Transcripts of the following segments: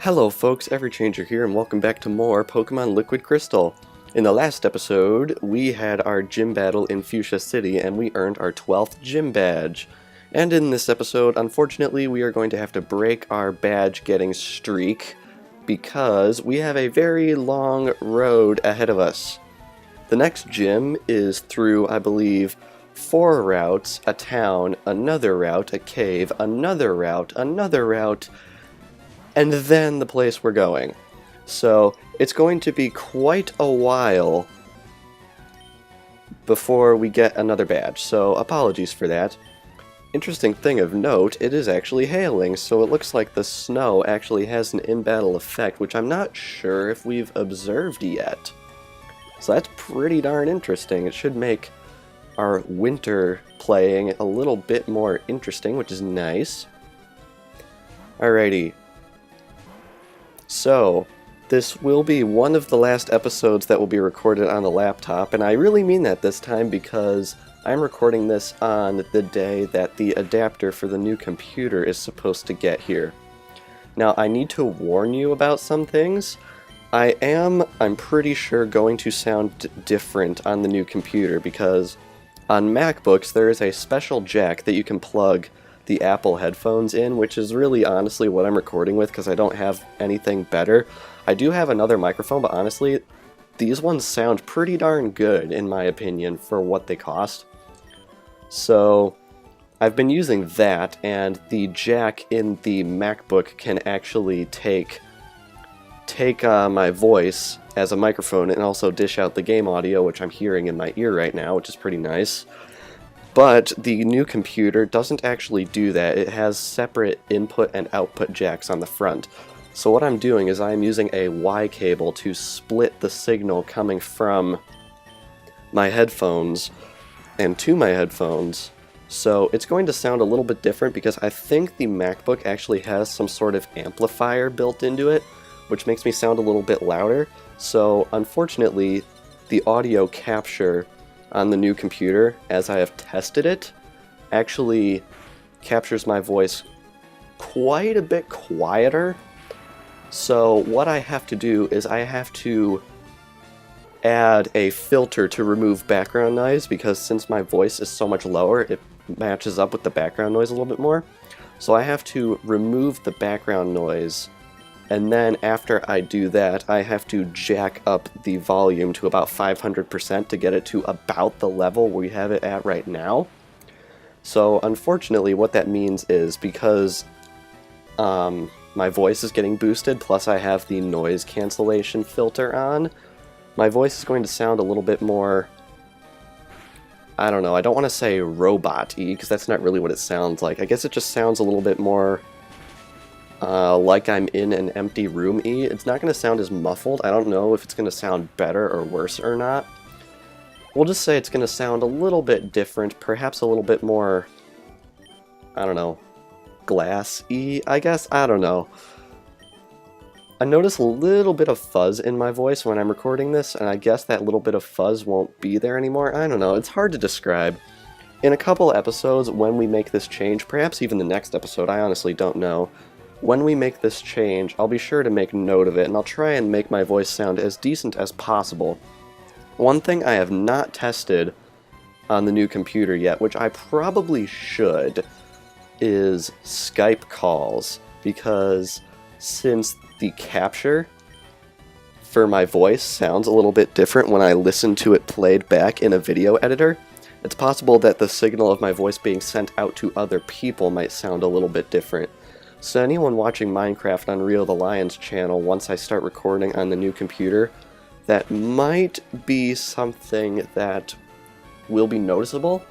Hello folks, Everchanger here, and welcome back to more Pokémon Liquid Crystal. In the last episode, we had our gym battle in Fuchsia City, and we earned our 12th gym badge. And in this episode, unfortunately, we are going to have to break our badge getting streak, because we have a very long road ahead of us. The next gym is through, I believe, 4 routes, a town, another route, a cave, another route, and then the place we're going. So it's going to be quite a while before we get another badge, so apologies for that. Interesting thing of note, it is actually hailing, so it looks like the snow actually has an in-battle effect, which I'm not sure if we've observed yet. So that's pretty darn interesting. It should make our winter playing a little bit more interesting, which is nice. Alrighty. So, this will be one of the last episodes that will be recorded on the laptop, and I really mean that this time because I'm recording this on the day that the adapter for the new computer is supposed to get here. Now, I need to warn you about some things. I'm pretty sure, going to sound different on the new computer because on MacBooks there is a special jack that you can plug the Apple headphones in, which is really honestly what I'm recording with because I don't have anything better. I do have another microphone, but honestly, these ones sound pretty darn good in my opinion for what they cost. So I've been using that, and the jack in the MacBook can actually take my voice as a microphone and also dish out the game audio, which I'm hearing in my ear right now, which is pretty nice. But the new computer doesn't actually do that. It has separate input and output jacks on the front. So what I'm doing is I'm using a Y cable to split the signal coming from my headphones and to my headphones. So it's going to sound a little bit different because I think the MacBook actually has some sort of amplifier built into it, which makes me sound a little bit louder. So unfortunately, the audio capture on the new computer, as I have tested it, actually captures my voice quite a bit quieter. So what I have to do is I have to add a filter to remove background noise, because since my voice is so much lower, it matches up with the background noise a little bit more. So I have to remove the background noise, and then after I do that, I have to jack up the volume to about 500% to get it to about the level we have it at right now. So unfortunately what that means is, because my voice is getting boosted, plus I have the noise cancellation filter on, my voice is going to sound a little bit more, I don't know, I don't want to say robot-y, because that's not really what it sounds like. I guess it just sounds a little bit more like I'm in an empty room-y. It's not going to sound as muffled. I don't know if it's going to sound better or worse or not. We'll just say it's going to sound a little bit different, perhaps a little bit more, I don't know, glass-y, I guess? I don't know. I notice a little bit of fuzz in my voice when I'm recording this, and I guess that little bit of fuzz won't be there anymore. I don't know, it's hard to describe. In a couple episodes, when we make this change, perhaps even the next episode, I honestly don't know, when we make this change, I'll be sure to make note of it, and I'll try and make my voice sound as decent as possible. One thing I have not tested on the new computer yet, which I probably should, is Skype calls, because since the capture for my voice sounds a little bit different when I listen to it played back in a video editor, it's possible that the signal of my voice being sent out to other people might sound a little bit different. So anyone watching Minecraft on Rio the Lion's channel, once I start recording on the new computer, that might be something that will be noticeable.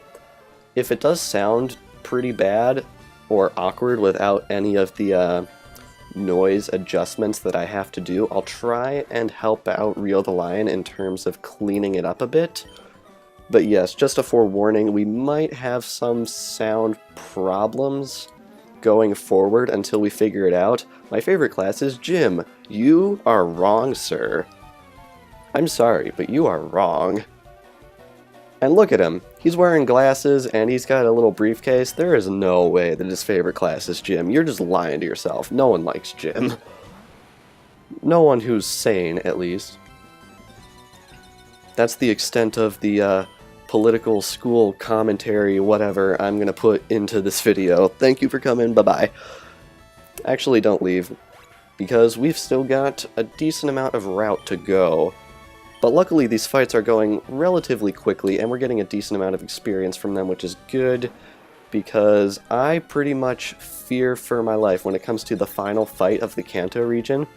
If it does sound pretty bad or awkward without any of the noise adjustments that I have to do, I'll try and help out Rio the Lion in terms of cleaning it up a bit. But yes, just a forewarning, we might have some sound problems going forward until we figure it out. My favorite class is Gym. You are wrong, sir. I'm sorry, but you are wrong. And look at him. He's wearing glasses and he's got a little briefcase. There is no way that his favorite class is gym. You're just lying to yourself. No one likes gym. No one who's sane, at least. That's the extent of the political school commentary, whatever, I'm gonna put into this video. Thank you for coming, bye-bye. Actually, don't leave, because we've still got a decent amount of route to go. But luckily these fights are going relatively quickly, and we're getting a decent amount of experience from them, which is good, because I pretty much fear for my life when it comes to the final fight of the Kanto region.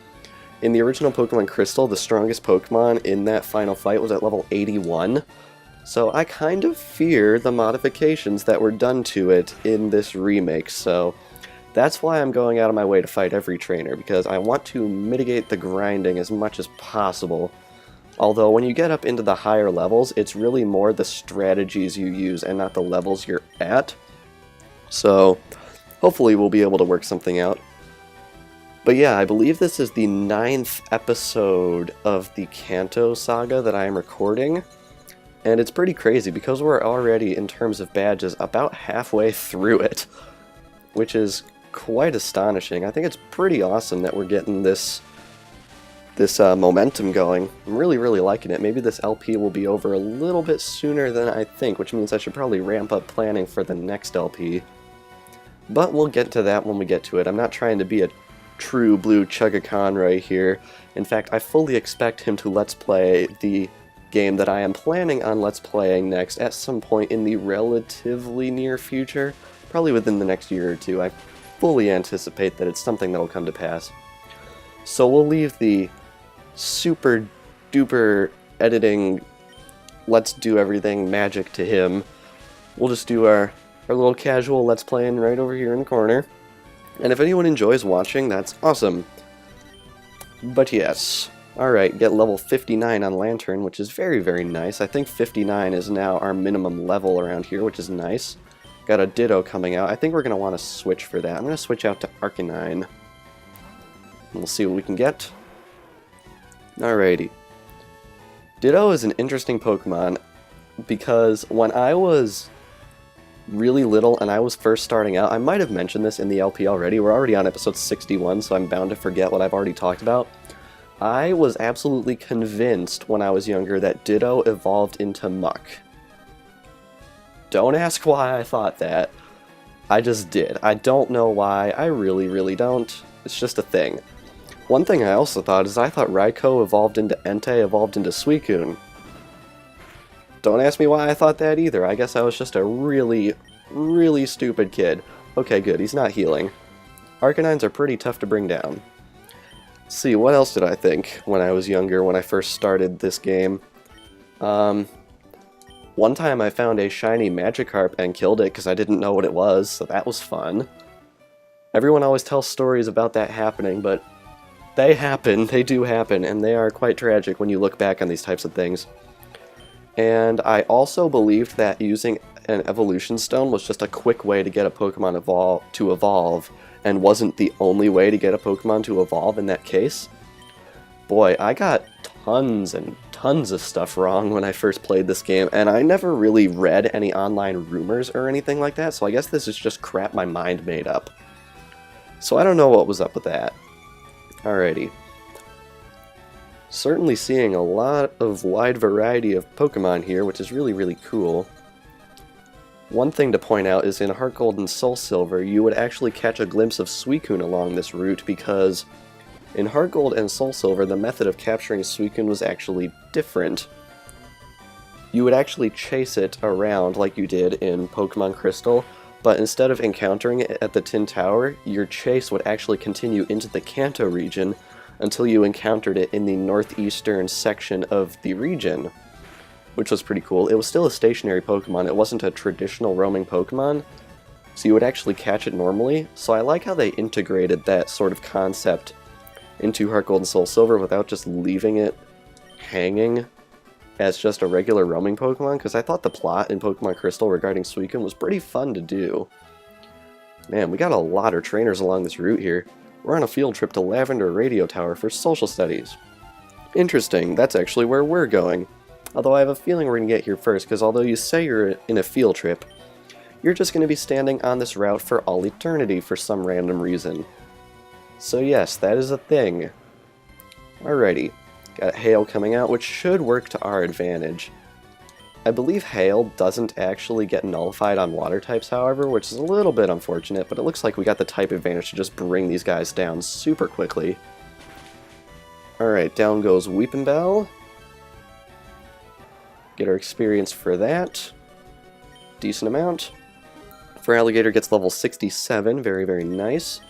In the original Pokemon Crystal, the strongest Pokemon in that final fight was at level 81, so I kind of fear the modifications that were done to it in this remake, so that's why I'm going out of my way to fight every trainer, because I want to mitigate the grinding as much as possible. Although when you get up into the higher levels, it's really more the strategies you use and not the levels you're at. So hopefully we'll be able to work something out. But yeah, I believe this is the 9th episode of the Kanto saga that I am recording. And it's pretty crazy because we're already, in terms of badges, about halfway through it. Which is quite astonishing. I think it's pretty awesome that we're getting this momentum going. I'm really liking it. Maybe this LP will be over a little bit sooner than I think, which means I should probably ramp up planning for the next LP. But we'll get to that when we get to it. I'm not trying to be a true blue Chugga-Conroy here. In fact, I fully expect him to Let's Play the game that I am planning on Let's Playing next at some point in the relatively near future. Probably within the next year or two. I fully anticipate that it's something that will come to pass. So we'll leave the super duper editing, let's do everything magic to him. We'll just do our little casual Let's Playing right over here in the corner. And if anyone enjoys watching, that's awesome. But yes, alright, get level 59 on Lantern, which is very nice. I think 59 is now our minimum level around here, which is nice. Got a Ditto coming out. I think we're going to want to switch for that. I'm going to switch out to Arcanine. We'll see what we can get. Alrighty. Ditto is an interesting Pokemon because when I was really little and I was first starting out, I might have mentioned this in the LP already. We're already on episode 61, so I'm bound to forget what I've already talked about. I was absolutely convinced when I was younger that Ditto evolved into Muck. Don't ask why I thought that. I just did. I don't know why. I really don't. It's just a thing. One thing I also thought is I thought Raikou evolved into Entei, evolved into Suicune. Don't ask me why I thought that either. I guess I was just a really stupid kid. Okay, good. He's not healing. Arcanines are pretty tough to bring down. Let's see, what else did I think when I was younger, when I first started this game? One time I found a shiny Magikarp and killed it because I didn't know what it was, so that was fun. Everyone always tells stories about that happening, but they happen, they do happen, and they are quite tragic when you look back on these types of things. And I also believed that using an evolution stone was just a quick way to get a Pokemon to evolve, and wasn't the only way to get a Pokemon to evolve in that case. Boy, I got tons and tons of stuff wrong when I first played this game, and I never really read any online rumors or anything like that, so I guess this is just crap my mind made up. So I don't know what was up with that. Alrighty. Certainly seeing a lot of wide variety of Pokemon here, which is really cool. One thing to point out is in Heart Gold and Soul Silver, you would actually catch a glimpse of Suicune along this route, because in Heart Gold and Soul Silver, the method of capturing Suicune was actually different. You would actually chase it around like you did in Pokemon Crystal, but instead of encountering it at the Tin Tower, your chase would actually continue into the Kanto region until you encountered it in the northeastern section of the region, which was pretty cool. It was still a stationary Pokemon, it wasn't a traditional roaming Pokemon, so you would actually catch it normally, so I like how they integrated that sort of concept into Heart Gold and Soul Silver without just leaving it hanging as just a regular roaming Pokemon, because I thought the plot in Pokemon Crystal regarding Suicune was pretty fun to do. Man, we got a lot of trainers along this route here. We're on a field trip to Lavender Radio Tower for social studies. Interesting, that's actually where we're going. Although I have a feeling we're going to get here first, because although you say you're in a field trip, you're just going to be standing on this route for all eternity for some random reason. So yes, that is a thing. Alrighty, got Hail coming out, which should work to our advantage. I believe Hail doesn't actually get nullified on water types, however, which is a little bit unfortunate, but it looks like we got the type advantage to just bring these guys down super quickly. Alright, down goes Weepinbell. Get our experience for that. Decent amount. Feraligatr gets level 67, very, very nice.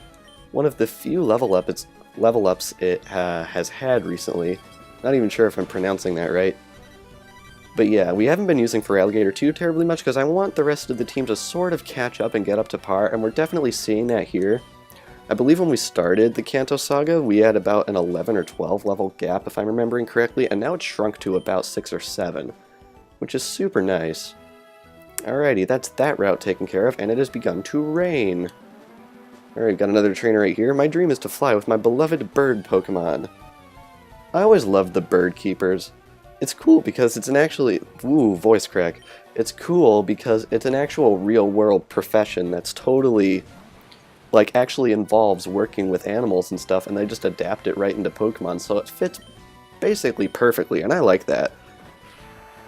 One of the few level ups it has had recently. Not even sure if I'm pronouncing that right. But yeah, we haven't been using Feraligatr too terribly much because I want the rest of the team to sort of catch up and get up to par, and we're definitely seeing that here. I believe when we started the Kanto saga, we had about an 11 or 12 level gap, if I'm remembering correctly, and now it's shrunk to about 6 or 7, which is super nice. Alrighty, that's that route taken care of, and it has begun to rain. Alright, got another trainer right here. My dream is to fly with my beloved bird Pokemon. I always loved the bird keepers. It's cool because it's an actually... Ooh, voice crack. It's cool because it's an actual real-world profession that's totally... like, actually involves working with animals and stuff, and they just adapt it right into Pokemon, so it fits basically perfectly, and I like that.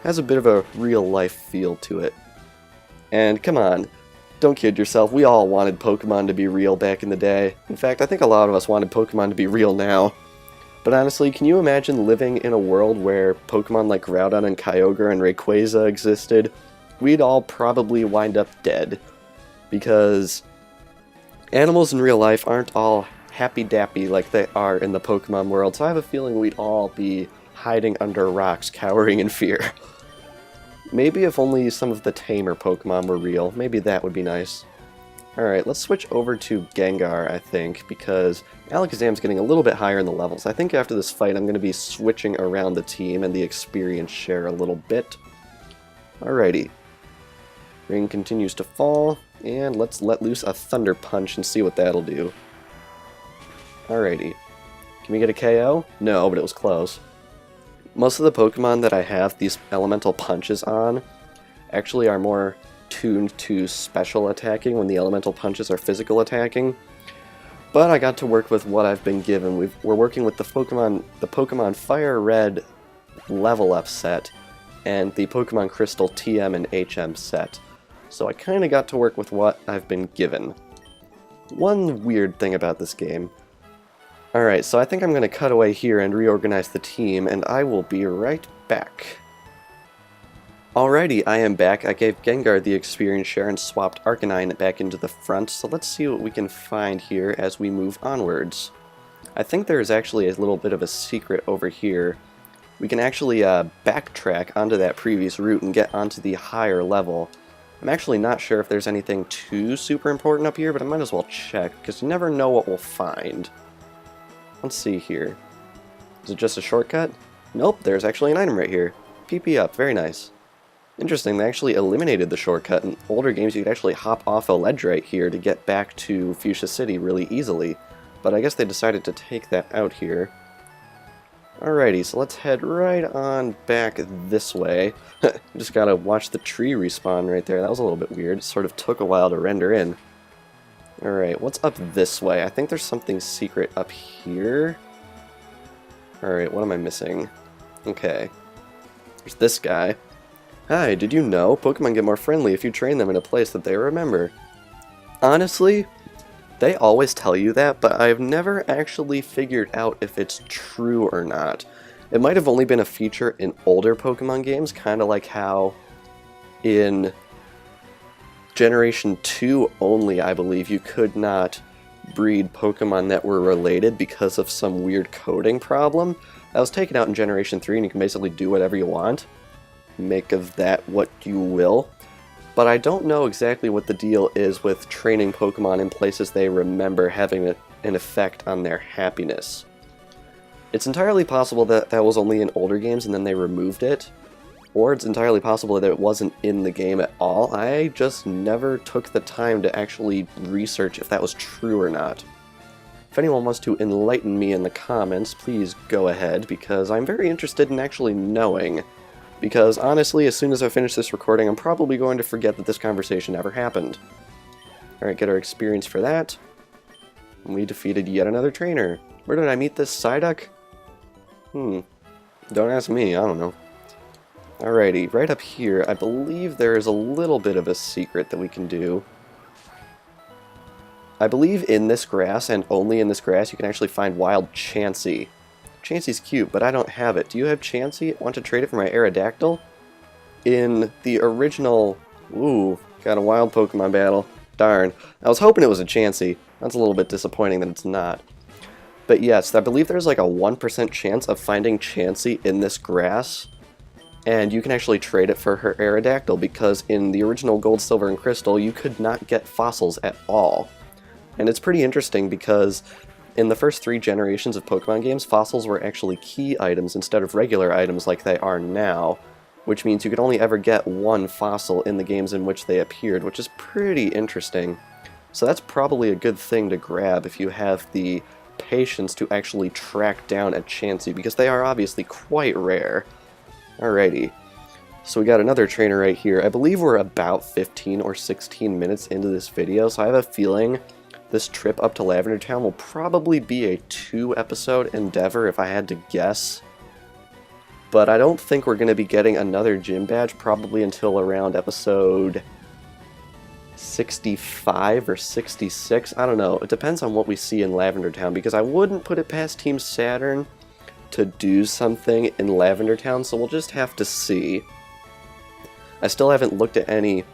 Has a bit of a real-life feel to it. And come on, don't kid yourself, we all wanted Pokemon to be real back in the day. In fact, I think a lot of us wanted Pokemon to be real now. But honestly, can you imagine living in a world where Pokemon like Groudon and Kyogre and Rayquaza existed? We'd all probably wind up dead. Because animals in real life aren't all happy-dappy like they are in the Pokemon world, so I have a feeling we'd all be hiding under rocks, cowering in fear. Maybe if only some of the tamer Pokemon were real, maybe that would be nice. Alright, let's switch over to Gengar, I think, because Alakazam's getting a little bit higher in the levels. I think after this fight I'm going to be switching around the team and the experience share a little bit. Alrighty. Rain continues to fall, and let's let loose a Thunder Punch and see what that'll do. Alrighty. Can we get a KO? No, but it was close. Most of the Pokemon that I have these elemental punches on actually are more tuned to special attacking when the elemental punches are physical attacking. But I got to work with what I've been given. We're working with the Pokémon FireRed level up set and the Pokémon Crystal TM and HM set. So I kind of got to work with what I've been given. One weird thing about this game. Alright, so I think I'm going to cut away here and reorganize the team, and I will be right back. Alrighty, I am back. I gave Gengar the experience share and swapped Arcanine back into the front, so let's see what we can find here as we move onwards. I think there is actually a little bit of a secret over here. We can actually backtrack onto that previous route and get onto the higher level. I'm actually not sure if there's anything too super important up here, but I might as well check, because you never know what we'll find. Let's see here. Is it just a shortcut? Nope, there's actually an item right here. PP up, very nice. Interesting, they actually eliminated the shortcut. In older games, you could actually hop off a ledge right here to get back to Fuchsia City really easily. But I guess they decided to take that out here. Alrighty, so let's head right on back this way. Just gotta watch the tree respawn right there. That was a little bit weird. It sort of took a while to render in. Alright, what's up this way? I think there's something secret up here. Alright, what am I missing? Okay. There's this guy. Hi, did you know Pokemon get more friendly if you train them in a place that they remember? Honestly, they always tell you that, but I've never actually figured out if it's true or not. It might have only been a feature in older Pokemon games, kind of like how in Generation 2 only, I believe, you could not breed Pokemon that were related because of some weird coding problem. That was taken out in Generation 3, and you can basically do whatever you want. Make of that what you will. But I don't know exactly what the deal is with training Pokemon in places they remember having an effect on their happiness. It's entirely possible that that was only in older games and then they removed it, or it's entirely possible that it wasn't in the game at all. I just never took the time to actually research if that was true or not. If anyone wants to enlighten me in the comments, please go ahead, because I'm very interested in actually knowing. Because honestly, as soon as I finish this recording, I'm probably going to forget that this conversation ever happened. Alright, get our experience for that. And we defeated yet another trainer. Where did I meet this Psyduck? Don't ask me, I don't know. Alrighty, right up here, I believe there is a little bit of a secret that we can do. I believe in this grass, and only in this grass, you can actually find wild Chansey. Chansey's cute, but I don't have it. Do you have Chansey? Want to trade it for my Aerodactyl? In the original... Ooh, got a wild Pokemon battle. Darn. I was hoping it was a Chansey. That's a little bit disappointing that it's not. But yes, I believe there's like a 1% chance of finding Chansey in this grass. And you can actually trade it for her Aerodactyl, because in the original Gold, Silver, and Crystal, you could not get fossils at all. And it's pretty interesting because in the first 3 generations of Pokemon games, fossils were actually key items instead of regular items like they are now, which means you could only ever get 1 fossil in the games in which they appeared, which is pretty interesting. So that's probably a good thing to grab if you have the patience to actually track down a Chansey, because they are obviously quite rare. Alrighty, so we got another trainer right here. I believe we're about 15 or 16 minutes into this video, so I have a feeling this trip up to Lavender Town will probably be a 2-episode endeavor if I had to guess. But I don't think we're going to be getting another gym badge probably until around episode 65 or 66. I don't know. It depends on what we see in Lavender Town, because I wouldn't put it past Team Saturn to do something in Lavender Town, so we'll just have to see. I still haven't looked at any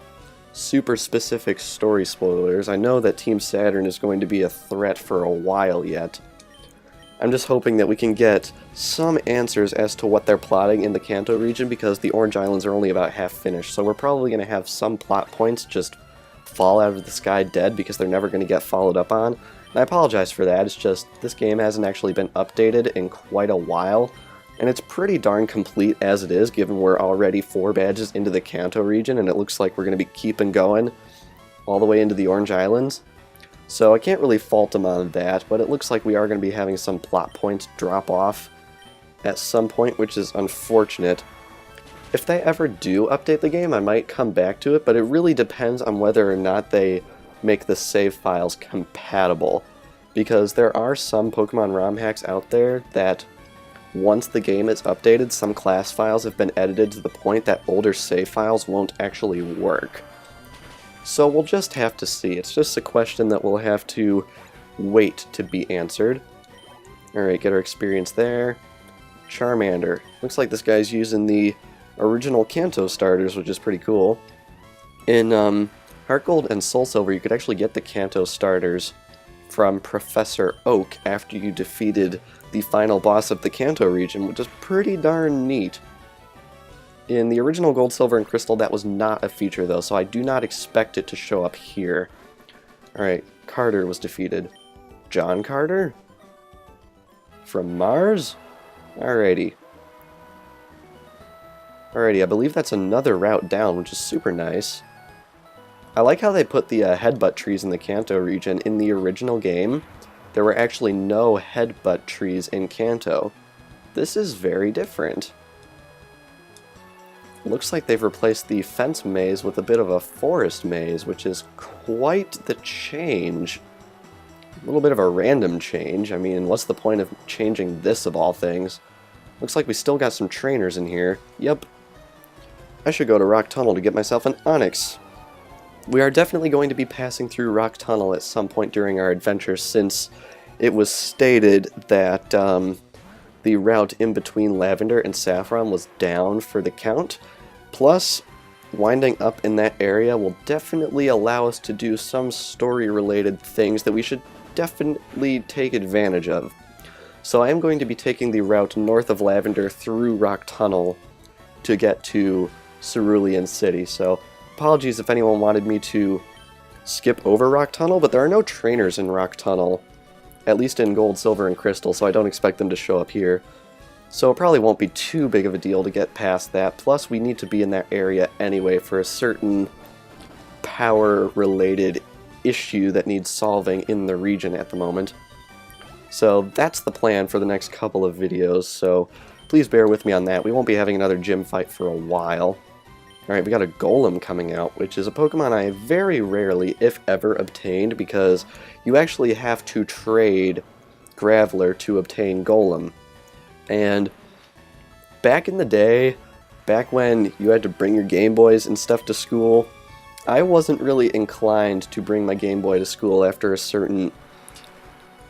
super specific story spoilers. I know that Team Saturn is going to be a threat for a while yet. I'm just hoping that we can get some answers as to what they're plotting in the Kanto region, because the Orange Islands are only about half finished, so we're probably going to have some plot points just fall out of the sky dead because they're never going to get followed up on. And I apologize for that, it's just this game hasn't actually been updated in quite a while, and it's pretty darn complete as it is, given we're already 4 badges into the Kanto region, and it looks like we're going to be keeping going all the way into the Orange Islands. So I can't really fault them on that, but it looks like we are going to be having some plot points drop off at some point, which is unfortunate. If they ever do update the game, I might come back to it, but it really depends on whether or not they make the save files compatible, because there are some Pokemon ROM hacks out there that once the game is updated, some class files have been edited to the point that older save files won't actually work. So we'll just have to see. It's just a question that we'll have to wait to be answered. Alright, get our experience there. Charmander. Looks like this guy's using the original Kanto starters, which is pretty cool. In Heart Gold and Soul Silver, you could actually get the Kanto starters from Professor Oak after you defeated the final boss of the Kanto region, which is pretty darn neat. In the original Gold, Silver, and Crystal, that was not a feature though, so I do not expect it to show up here. Alright, Carter was defeated. John Carter? From Mars? Alrighty. Alrighty, I believe that's another route down, which is super nice. I like how they put the headbutt trees in the Kanto region. In the original game, there were actually no headbutt trees in Kanto. This is very different. Looks like they've replaced the fence maze with a bit of a forest maze, which is quite the change. A little bit of a random change. I mean, what's the point of changing this of all things? Looks like we still got some trainers in here. Yep. I should go to Rock Tunnel to get myself an Onix. We are definitely going to be passing through Rock Tunnel at some point during our adventure, since it was stated that the route in between Lavender and Saffron was down for the count. Plus, winding up in that area will definitely allow us to do some story-related things that we should definitely take advantage of. So I am going to be taking the route north of Lavender through Rock Tunnel to get to Cerulean City, so apologies if anyone wanted me to skip over Rock Tunnel, but there are no trainers in Rock Tunnel, at least in Gold, Silver, and Crystal, so I don't expect them to show up here. So it probably won't be too big of a deal to get past that, plus we need to be in that area anyway for a certain power-related issue that needs solving in the region at the moment. So that's the plan for the next couple of videos, so please bear with me on that. We won't be having another gym fight for a while. Alright, we got a Golem coming out, which is a Pokemon I very rarely, if ever, obtained, because you actually have to trade Graveler to obtain Golem. And back in the day, back when you had to bring your Game Boys and stuff to school, I wasn't really inclined to bring my Game Boy to school after a certain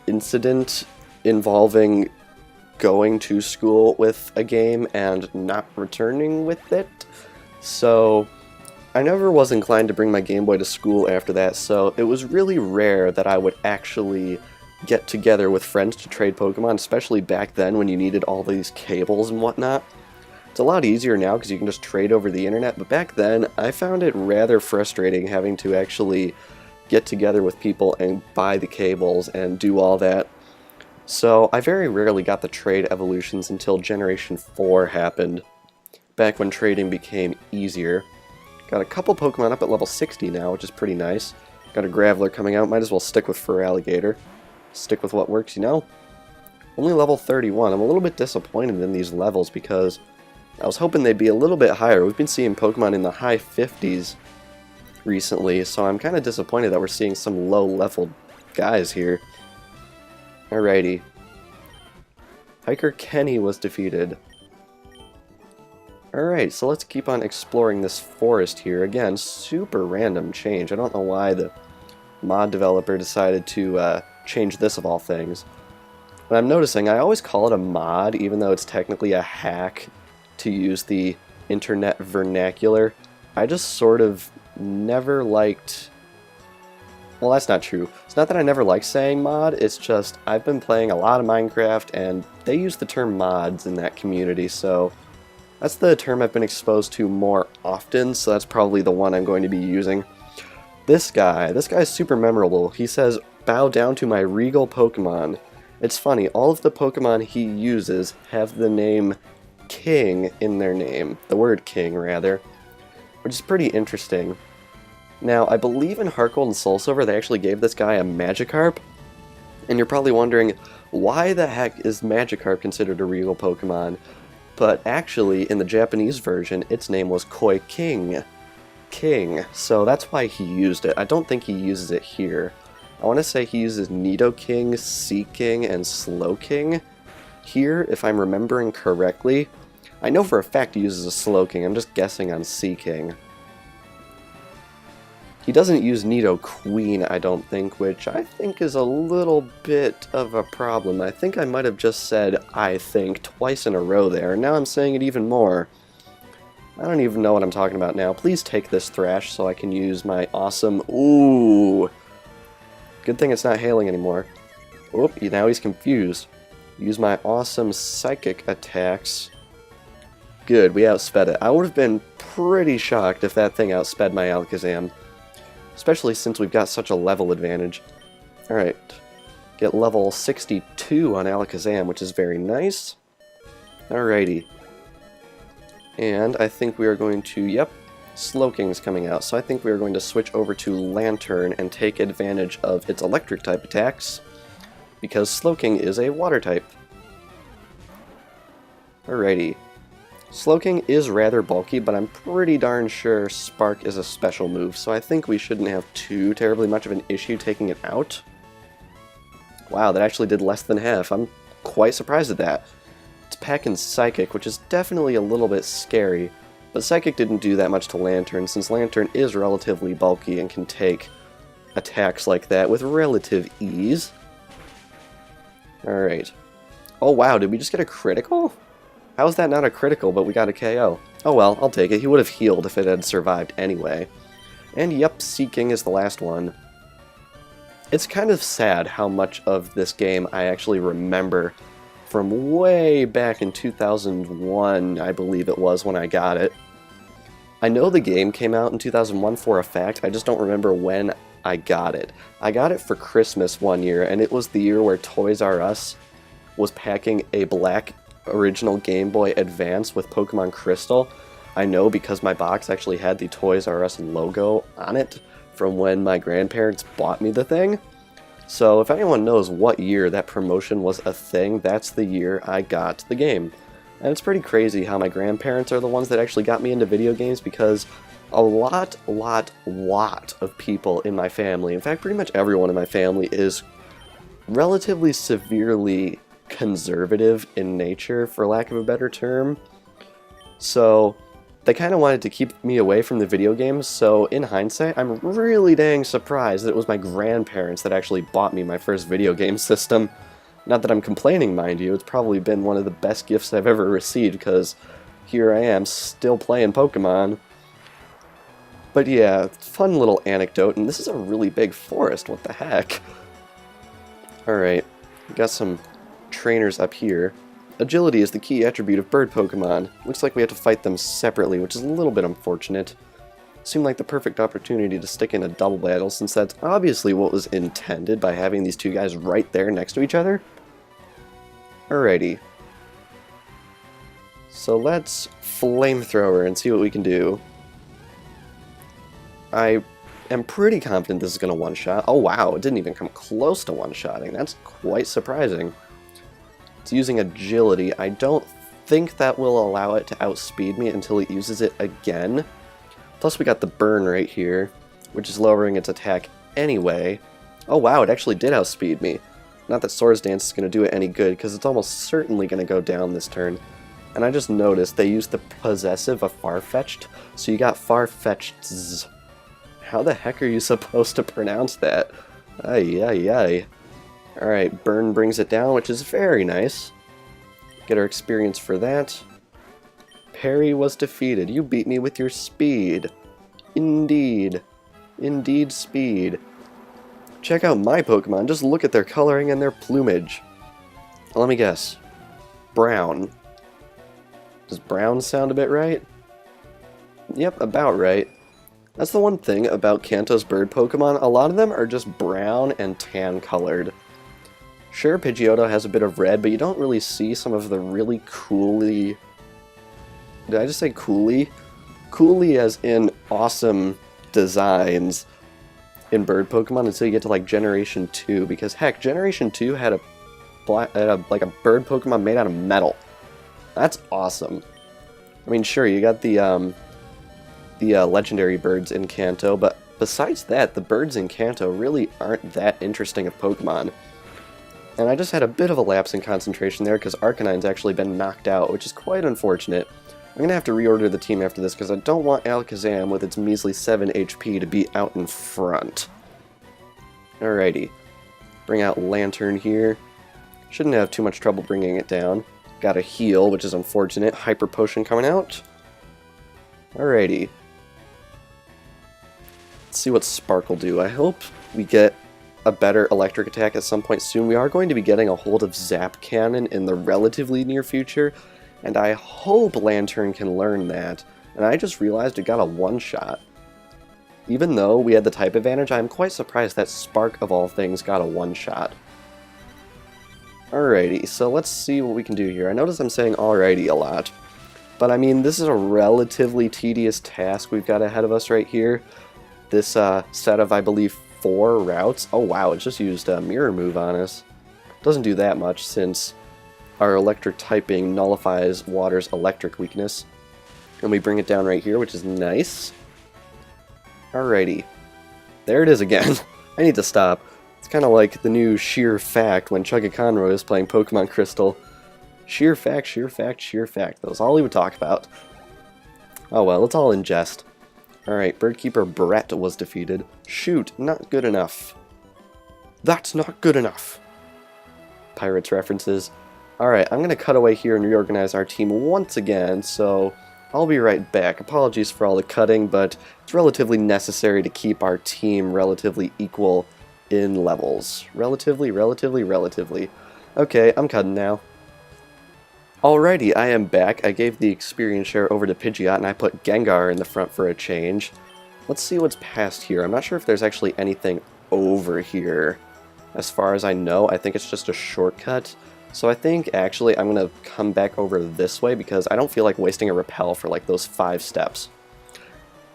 incident involving going to school with a game and not returning with it. So I never was inclined to bring my Game Boy to school after that, so it was really rare that I would actually get together with friends to trade Pokemon, especially back then when you needed all these cables and whatnot. It's a lot easier now because you can just trade over the internet, but back then I found it rather frustrating having to actually get together with people and buy the cables and do all that. So I very rarely got the trade evolutions until Generation 4 happened, back when trading became easier. Got a couple Pokemon up at level 60 now, which is pretty nice. Got a Graveler coming out, might as well stick with Feraligatr. Stick with what works, you know? Only level 31. I'm a little bit disappointed in these levels because I was hoping they'd be a little bit higher. We've been seeing Pokemon in the high 50s recently, so I'm kind of disappointed that we're seeing some low-level guys here. Alrighty. Hiker Kenny was defeated. Alright, so let's keep on exploring this forest here. Again, super random change. I don't know why the mod developer decided to change this of all things. But I'm noticing I always call it a mod, even though it's technically a hack to use the internet vernacular. I just sort of never liked... Well, that's not true. It's not that I never liked saying mod, it's just I've been playing a lot of Minecraft, and they use the term mods in that community, so that's the term I've been exposed to more often, so that's probably the one I'm going to be using. This guy's super memorable. He says, "Bow down to my regal Pokemon." It's funny, all of the Pokemon he uses have the name King in their name. The word King, rather. Which is pretty interesting. Now, I believe in Heart Gold and Soul Silver they actually gave this guy a Magikarp. And you're probably wondering, why the heck is Magikarp considered a regal Pokemon? But actually, in the Japanese version, its name was Koi King. King. So that's why he used it. I don't think he uses it here. I want to say he uses Nidoking, Seaking, and Slowking here, if I'm remembering correctly. I know for a fact he uses a Slowking, I'm just guessing on Seaking. He doesn't use Nidoqueen, I don't think, which I think is a little bit of a problem. I think I might have just said "I think" twice in a row there, and now I'm saying it even more. I don't even know what I'm talking about now. Please take this Thrash so I can use my awesome... Ooh! Good thing it's not hailing anymore. Oop, now he's confused. Use my awesome Psychic attacks. Good, we outsped it. I would have been pretty shocked if that thing outsped my Alakazam. Especially since we've got such a level advantage. Alright. Get level 62 on Alakazam, which is very nice. Alrighty. And I think we are going to... Yep. Slowking's coming out, so I think we are going to switch over to Lantern and take advantage of its electric type attacks, because Slowking is a water type. Alrighty. Slowking is rather bulky, but I'm pretty darn sure Spark is a special move, so I think we shouldn't have too terribly much of an issue taking it out. Wow, that actually did less than half. I'm quite surprised at that. It's packing Psychic, which is definitely a little bit scary. But Psychic didn't do that much to Lantern, since Lantern is relatively bulky and can take attacks like that with relative ease. Alright. Oh wow, did we just get a critical? How is that not a critical, but we got a KO? Oh well, I'll take it. He would have healed if it had survived anyway. And yep, Seaking is the last one. It's kind of sad how much of this game I actually remember from way back in 2001, I believe it was, when I got it. I know the game came out in 2001 for a fact, I just don't remember when I got it. I got it for Christmas one year, and it was the year where Toys R Us was packing a black original Game Boy Advance with Pokémon Crystal. I know because my box actually had the Toys R Us logo on it from when my grandparents bought me the thing. So if anyone knows what year that promotion was a thing, that's the year I got the game. And it's pretty crazy how my grandparents are the ones that actually got me into video games, because a lot of people in my family, in fact pretty much everyone in my family, is relatively severely conservative in nature, for lack of a better term. So they kind of wanted to keep me away from the video games, so in hindsight, I'm really dang surprised that it was my grandparents that actually bought me my first video game system. Not that I'm complaining, mind you, it's probably been one of the best gifts I've ever received, because here I am, still playing Pokemon. But yeah, fun little anecdote, and this is a really big forest, what the heck? Alright, we got some trainers up here. Agility is the key attribute of bird Pokemon. Looks like we have to fight them separately, which is a little bit unfortunate. Seemed like the perfect opportunity to stick in a double battle, since that's obviously what was intended by having these two guys right there next to each other. Alrighty. So let's flamethrower and see what we can do. I am pretty confident this is going to one-shot. Oh wow, it didn't even come close to one-shotting. That's quite surprising. It's using agility. I don't think that will allow it to outspeed me until it uses it again. Plus we got the burn right here, which is lowering its attack anyway. Oh wow, it actually did outspeed me. Not that Swords Dance is going to do it any good, because it's almost certainly going to go down this turn. And I just noticed they used the possessive of Farfetch'd, so you got Farfetch'd. How the heck are you supposed to pronounce that? Ay, ay, ay. Alright, burn brings it down, which is very nice. Get our experience for that. Parry was defeated. You beat me with your speed. Indeed. Indeed speed. Check out my Pokemon. Just look at their coloring and their plumage. Let me guess. Brown. Does brown sound a bit right? Yep, about right. That's the one thing about Kanto's bird Pokemon. A lot of them are just brown and tan colored. Sure, Pidgeotto has a bit of red, but you don't really see some of the really coolly... Did I just say coolly? Coolly as in awesome designs in bird Pokemon until you get to like Generation 2, because heck, Generation 2 had a like a bird Pokemon made out of metal. That's awesome. I mean, sure, you got the legendary birds in Kanto, but besides that, the birds in Kanto really aren't that interesting of Pokemon. And I just had a bit of a lapse in concentration there because Arcanine's actually been knocked out, which is quite unfortunate. I'm going to have to reorder the team after this because I don't want Alakazam with its measly 7 HP to be out in front. Alrighty. Bring out Lantern here. Shouldn't have too much trouble bringing it down. Got a heal, which is unfortunate. Hyper Potion coming out. Alrighty. Let's see what Spark will do. I hope we get a better electric attack at some point soon. We are going to be getting a hold of Zap Cannon in the relatively near future, and I hope Lantern can learn that. And I just realized it got a one-shot. Even though we had the type advantage, I'm quite surprised that Spark of all things got a one-shot. Alrighty, so let's see what we can do here. I notice I'm saying alrighty a lot, but I mean, this is a relatively tedious task we've got ahead of us right here. This set of, I believe, 4 routes. Oh wow, it just used a Mirror Move on us. Doesn't do that much since our electric typing nullifies water's electric weakness. And we bring it down right here, which is nice. Alrighty. There it is again. I need to stop. It's kind of like the new Sheer Fact when Chugga Conroy is playing Pokemon Crystal. Sheer fact, sheer fact, sheer fact. That was all he would talk about. Oh well, it's all in jest. Alright, Birdkeeper Brett was defeated. Shoot, not good enough. That's not good enough. Pirates references. Alright, I'm going to cut away here and reorganize our team once again, so I'll be right back. Apologies for all the cutting, but it's relatively necessary to keep our team relatively equal in levels. Relatively. Okay, I'm cutting now. Alrighty, I am back. I gave the experience share over to Pidgeot, and I put Gengar in the front for a change. Let's see what's past here. I'm not sure if there's actually anything over here. As far as I know, I think it's just a shortcut. So I think, actually, I'm going to come back over this way, because I don't feel like wasting a repel for, like, those 5 steps.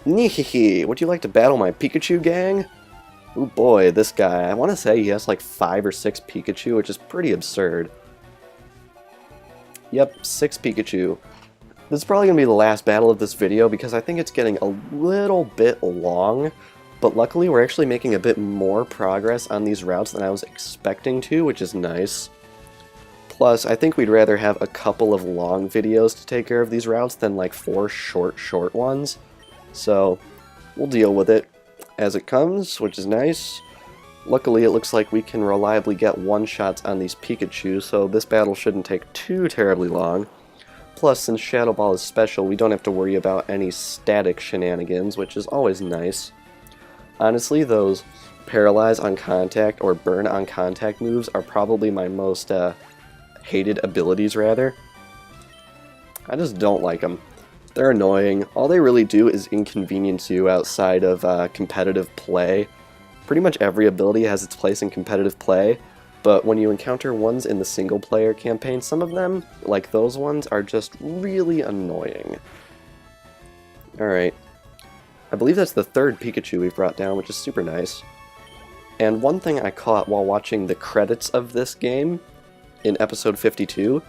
Neehee, would you like to battle my Pikachu gang? Ooh boy, this guy. I want to say he has, like, 5 or 6 Pikachu, which is pretty absurd. Yep, 6 Pikachu. This is probably going to be the last battle of this video because I think it's getting a little bit long, but luckily we're actually making a bit more progress on these routes than I was expecting to, which is nice. Plus, I think we'd rather have a couple of long videos to take care of these routes than like 4 short ones. So, we'll deal with it as it comes, which is nice. Luckily, it looks like we can reliably get one-shots on these Pikachu, so this battle shouldn't take too terribly long. Plus, since Shadow Ball is special, we don't have to worry about any static shenanigans, which is always nice. Honestly, those Paralyze on Contact or Burn on Contact moves are probably my most hated abilities, rather. I just don't like them. They're annoying. All they really do is inconvenience you outside of competitive play. Pretty much every ability has its place in competitive play, but when you encounter ones in the single-player campaign, some of them, like those ones, are just really annoying. Alright. I believe that's the third Pikachu we've brought down, which is super nice. And one thing I caught while watching the credits of this game in episode 52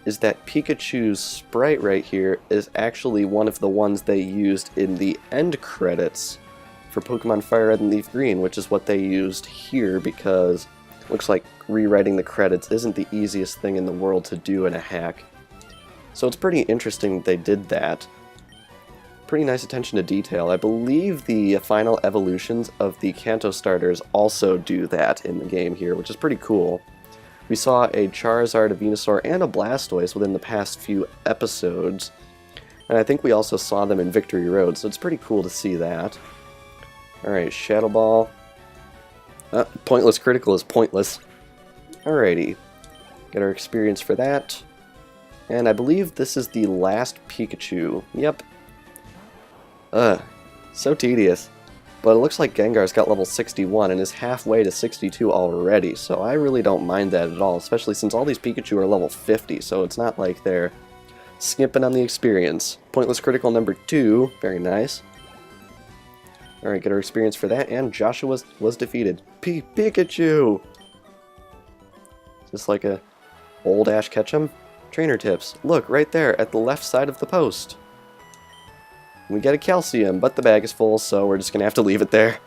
is that Pikachu's sprite right here is actually one of the ones they used in the end credits for Pokemon FireRed and Leaf Green, which is what they used here because it looks like rewriting the credits isn't the easiest thing in the world to do in a hack. So it's pretty interesting that they did that. Pretty nice attention to detail. I believe the final evolutions of the Kanto starters also do that in the game here, which is pretty cool. We saw a Charizard, a Venusaur, and a Blastoise within the past few episodes, and I think we also saw them in Victory Road, so it's pretty cool to see that. Alright, Shadow Ball. Pointless Critical is pointless. Alrighty. Get our experience for that. And I believe this is the last Pikachu. Yep. So tedious. But it looks like Gengar's got level 61 and is halfway to 62 already, so I really don't mind that at all, especially since all these Pikachu are level 50, so it's not like they're skimping on the experience. Pointless Critical number 2, very nice. Alright, get our experience for that, and Joshua was defeated. Pikachu! Just like a old Ash Ketchum? Trainer tips. Look, right there, at the left side of the post. We get a calcium, but the bag is full, so we're just going to have to leave it there.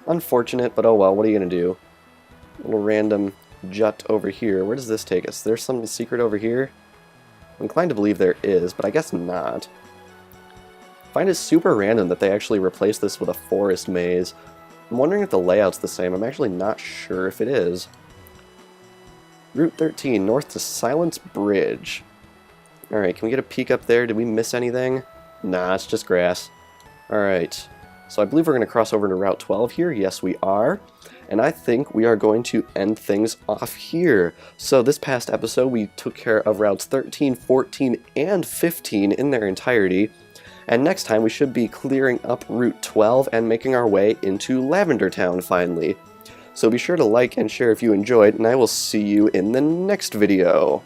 Unfortunate, but oh well, what are you going to do? A little random jut over here. Where does this take us? There's something secret over here? I'm inclined to believe there is, but I guess not. I find it super random that they actually replaced this with a forest maze. I'm wondering if the layout's the same. I'm actually not sure if it is. Route 13, north to Silence Bridge. Alright, can we get a peek up there? Did we miss anything? Nah, it's just grass. Alright, so I believe we're going to cross over to Route 12 here. Yes, we are. And I think we are going to end things off here. So this past episode, we took care of Routes 13, 14, and 15 in their entirety. And next time, we should be clearing up Route 12 and making our way into Lavender Town, finally. So be sure to like and share if you enjoyed, and I will see you in the next video.